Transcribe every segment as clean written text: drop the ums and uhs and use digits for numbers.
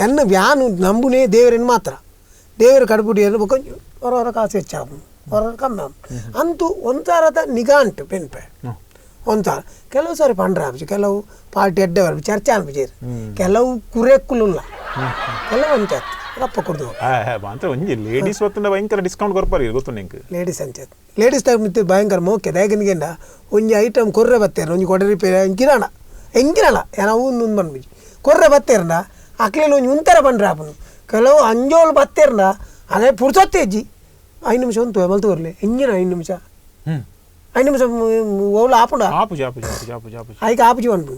ಎನ್ನ ವ್ಯಾನು ನಂಬುನೇ ದೇವರನ್ನು ಮಾತ್ರ ದೇವರ ಕಡುಪುಡಿಯನ್ನು ಕೊಂಚ ಹೊರ ಕಾಸು ಹೆಚ್ಚಾಪು ಹೊರ ಕಮ್ಮಿ ಅಂತೂ ಒಂಥರದ ನಿಗಾ ಉಂಟು ಪೆನ್ಪೆ ಒಂಥರ ಕೆಲವು ಸಾರಿ ಪಂಡ್ರ ಆಪಿಸಿ ಕೆಲವು ಪಾರ್ಟಿ ಅಡ್ಡೆ ಬರ್ಬಿ ಚರ್ಚೆ ಅನ್ಪಿಸಿರು ಕೆಲವು ಕುರೆಕ್ಕುಲ್ಲ ಕೆಲವು ಅಂಚತ್ ರಪ್ಪ ಕೊಡ್ದು ಒಂಜಿ ಲೇಡೀಸ್ ಹೊತ್ತಿಂದ ಭಯಂಕರ ಡಿಸ್ಕೌಂಟ್ ಕೊರ್ಪಾರಿ ಗೊತ್ತು ನಿಂಗೆ ಲೇಡೀಸ್ ಅಂಚತ್ ಲೇಡೀಸ್ ತಗ ಮಿತ್ತು ಭಯಂಕರ ಮೋಕೆ ದಯಗನಿಗೆಂಡ ಒಂಜಿ ಐಟಮ್ ಕೊರ್ರೆ ಬತ್ತೇರು ಒಂಜಿ ಕೊಡ ರಿಪೇರಿ ಎಂಕಿರಣ ಏನವು ಒಂದು ಬಂದ್ಬಿಜಿ ಕೊರ್ರೆ ಬತ್ತೇರಂಡ ಅಕ್ಲೇಲಿ ಒಂಜಿ ಉಂತರ ಪಂಡ್ರೆ ಆಪನು ಕೆಲವು ಅಂಜೋಳು ಬತ್ತೇರಂಡ ಅದೇ ಪುಡ್ಸೊತ್ತೇಜ್ಜಿ 5 ನಿಮಿಷ ಒಂದು ಮಲ್ತು ಬರಲಿ ಎಂಜಿನ 5 ನಿಮಿಷ 5 ನಿಮಿಷ ಓಳು ಆಪುಂಡ ಆಯ್ಕೆ ಆಪುಜಿ ಬಂದು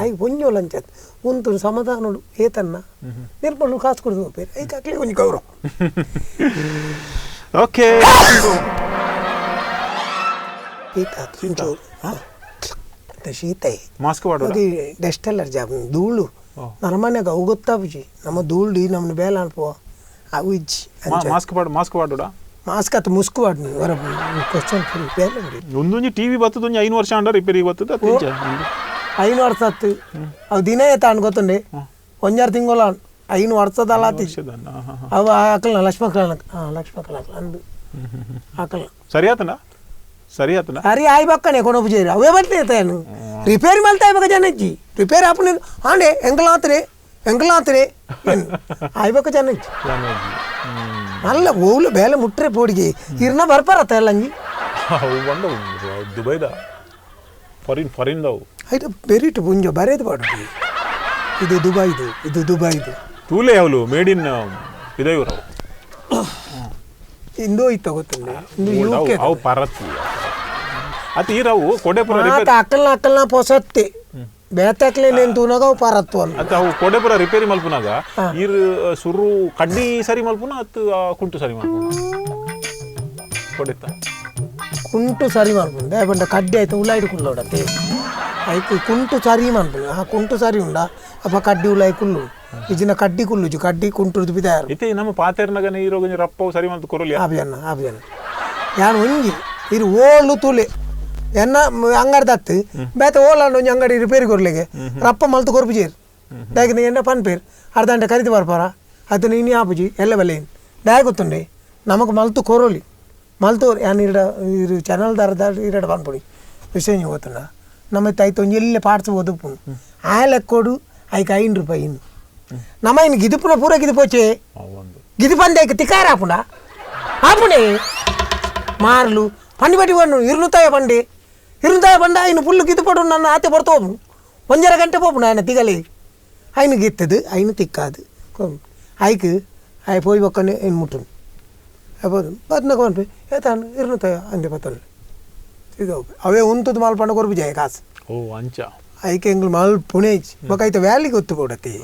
ಆಯ್ಕೆ ಒಂಜೋಳು ಅಂಚತ್ ಉಂತು ಸಮಾಧಾನೋಡು ಏತನ್ನ ನಿರ್ಮಲು ಕಾಸು ಕೊಡ್ದು ಹೋಗ್ಬೇರು ಆಯ್ಕೆ ಅಕ್ಲಿ ಒಂಜಿ ಗೌರವ ಓಕೆ ಶೀತ ಮಾಸ್ಕ್ ಡಸ್ಟ್ ಅಲರ್ಜಿ ಆಗ ಧೂಳು ನನ್ನ ಮನೆಯಾಗ ಅವು ಗೊತ್ತಾಪುಜಿ ನಮ್ಮ ಧೂಳು ನಮ್ಮನ್ನ ಬೇಲ ಅನ್ಪೋ ಅವು ಇಜ್ಜಿ ಮಾಸ್ಕ್ ಅತ್ತು ಮುಸ್ಕು ಬಾಡ್ನಿ ವರ ಕ್ವಶನ್ ಫುಲ್ ಬೇಲೆ ಬಿಡಿ ಒಂದೊಂದು ಟಿವಿ ಬರ್ತದ 5 ವರ್ಷ ಅಂಡ ರಿಪೇರಿ ಬರ್ತದ 5 ವರ್ಷ ಅತ್ತು ಅವು ದಿನ ಏತ ಅನ್ ಗೊತ್ತಂಡೆ 1 ತಿಂಗಳ 5 ವರ್ಷದಲ್ಲ ಆತಿ ಅವು ಆಕಲ್ನ ಲಕ್ಷ್ಮಕಲ ಅಂದು ಆಕಲ್ನ ಸರಿ ಆತನ ಅರೆ ಆಯ್ ಬಕ್ಕನೆ ಕೊನ ಪೂಜೇರಿ ಅವೇ ಬಟ್ಲೆ ಏನು ರಿಪೇರಿ ಮಲ್ತಾ ಇವಾಗ ಜನಜ್ಜಿ ರಿಪೇರಿ ಆಪನೆ ಆಂಡೆ ಎಂಕಲಾತ್ರೆ ಆಯ್ ಬಕ್ಕ ಜನಜ್ಜಿ ಅಲ್ಲ ಓಲು ಬೇಲೆ ಮುಟ್ರೆ ಪೋಡಿಗೆ ಇರ್ನ ಬರ್ಪಾರತ್ತ ಎಲ್ಲ ಅಂಜಿ ದುಬೈದ ಫಾರಿನ್ ಆಯ್ತು ಬೆರಿಟು ಪುಂಜ ಬರೇದು ಪಾಡು ಇದು ದುಬೈದು ತೂಲೆ ಅವಳು ಮೇಡ್ ಇನ್ ಇದವರು ಇಂದೋ ಇತ್ತ ಗೊತ್ತಿಲ್ಲ ಅವು ಪರತ್ತಿ ಅತಿ ಇರವು ಕೊಡೆಪುರ ಅಕ್ಕಲ್ನ ಪೊಸತ್ತೆ ಬೇತಾಕ್ಲೆ ನೇನು ತೂನಾಗ ಅವು ಪಾರತ್ತು ಅಲ್ಲ ಅತ್ತ ಅವು ಕೊಡೆಪುರ ರಿಪೇರಿ ಮಲ್ಪುನಾಗ ಇರ್ ಸುರು ಕಡ್ಡಿ ಸರಿ ಮಲ್ಪುನ ಅತ್ತು ಕುಂಟು ಸರಿ ಮಲ್ಪುನ ಕೊಡೆತ್ತ ಕುಂಟು ಸರಿ ಮಲ್ಪುನ ದೇಬಂಡ ಕಡ್ಡಿ ಆಯ್ತು ಉಳ್ಳಾಯ್ಡು ಕುಳ್ಳೋಡತ್ತೆ ಆಯ್ತು ಕುಂಟು ಸರಿ ಮಲ್ಪುನ ಆ ಕುಂಟು ಸರಿ ಉಂಡ ಅಪ್ಪ ಕಡ್ಡಿ ಉಳ್ಳಾಯ್ ಕುಲ್ಲು ಇಜಿನ ಕಡ್ಡಿ ಕುಲ್ಲುಜು ಕಡ್ಡಿ ಕುಂಟು ಬಿದ್ದಾರು ಇತ್ತೆ ನಮ್ಮ ಪಾತೆರ್ನಾಗ ಇರೋ ರಪ್ಪವು ಸರಿ ಮಲ್ತು ಕೊರಲಿ ಆಬಿಯನ್ನ ಯಾನು ಒಂಜಿ ಇರು ಓಳು ತುಲೆ ಎನ್ನ ಅಂಗಡಿ ಬೇತ ಓಲಾಂಡು ಒಂಜಿ ಅಂಗಡಿ ರಿಪೇರಿ ಕೊರ್ಲಿಗೆ ರಪ್ಪ ಮಲ್ತು ಕೊರ್ಪುಜೀರು ಡಾಗಿನ ಎನ್ನ ಪನ್ಪೇರು ಅರ್ಧಂಟೆ ಕರಿದು ಬರ್ಪಾರ ಅದನ್ನ ಇನಿ ಆಪುಜಿ ಎಲ್ಲ ಬೆಲೆ ಡಾಗ್ ಗೊತ್ತುಂಡೆ ನಮಗೆ ಮಲ್ತು ಕೊರೋಲಿ ಮಲ್ತು ಯಾನು ಇರು ಚಾನಲ್ ಇರಡು ಪನ್ಪುಡಿ ವಿಷಯ ಗೊತ್ತುಂಡ ನಮ್ಮ ಆಯ್ತು ಒಂಜಿ ಎಲ್ಲೇ ಪಾಡ್ಸ್ ಒದಪುನು ಆ ಲೆಕ್ಕೋಡು ಆಯ್ಕೆ 5 ರೂಪಾಯಿ ಇನ್ನು ನಮ್ಮ ಇನ್ನು ಗಿದುಪುನ ಪೂರ ಗಿದುಪೋಚೆ ಗಿದುಪಂದೇಕ ತಿಕಾರ ಆಪುಣೆ ಮಾರ್ಲು ಪಂಡಿ ಬಟ್ಟಿ ಬಂಡು 200 ಬಂಡ ಇನ್ನು ಫುಲ್ ಗಿದುಪಡು ನನ್ನ ಆತೆ ಬರ್ತೋನು 1.5 ಗಂಟೆ ಪೋಪುಣ ఆయన ತಿಗಲಿ ఆయన గిత్తదు ఆయన తిక్కాదు ఆయకు ఆయన పోయి ఒక్కనే ఆయన ముట్టును అయిపోతుంది పద్నాకు పంపి ఏతాను 200 అంతే పత్తలు ಇದು ಅವೇ ಉಂತದ್ದು ಮಾಲ್ ಪಂಡ ಕೊರ್ಬು ಜಾಯ ಕಾಸು ಓ ಅಂಚ ಐಕೆ ಎಂಗ್ಳು ಮಾಲ್ ಪುಣೆ ಬೊಕೈತೆ ವ್ಯಾಲಿ ಗೊತ್ತು ಕೊಡತ್ತೆ